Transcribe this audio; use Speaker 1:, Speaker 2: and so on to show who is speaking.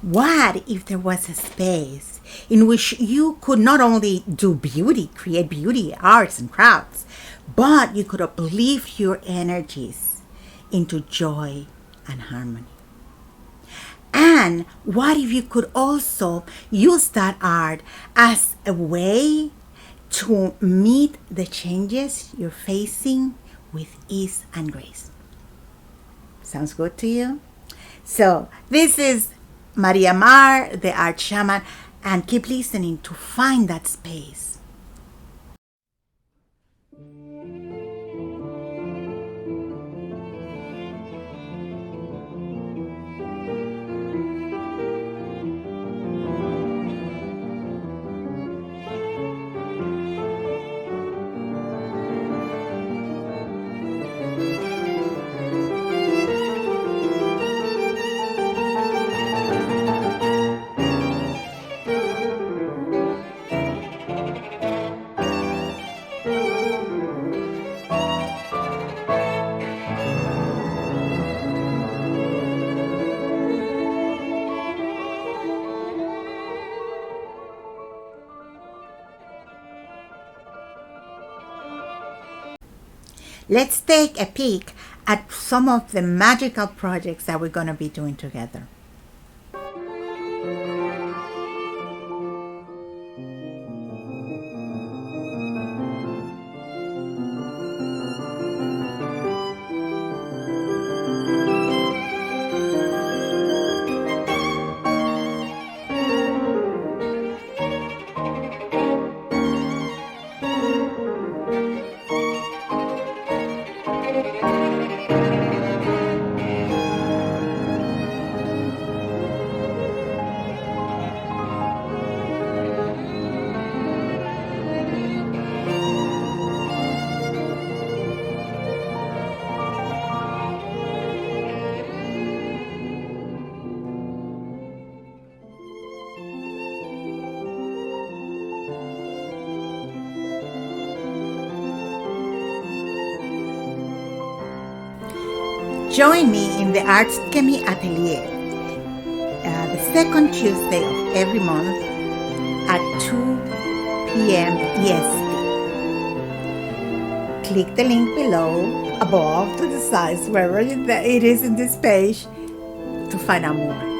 Speaker 1: What if there was a space in which you could not only do beauty, create beauty, arts, and crafts, but you could uplift your energies into joy and harmony? And what if you could also use that art as a way to meet the changes you're facing with ease and grace? Sounds good to you? So this is Maria Mar, the art shaman, and keep listening to find that space. Let's take a peek at some of the magical projects that we're going to be doing together. Join me in the Artchemy Atelier the second Tuesday of every month at 2 p.m. EST. Click the link below, above, to the sides, wherever it is in this page, to find out more.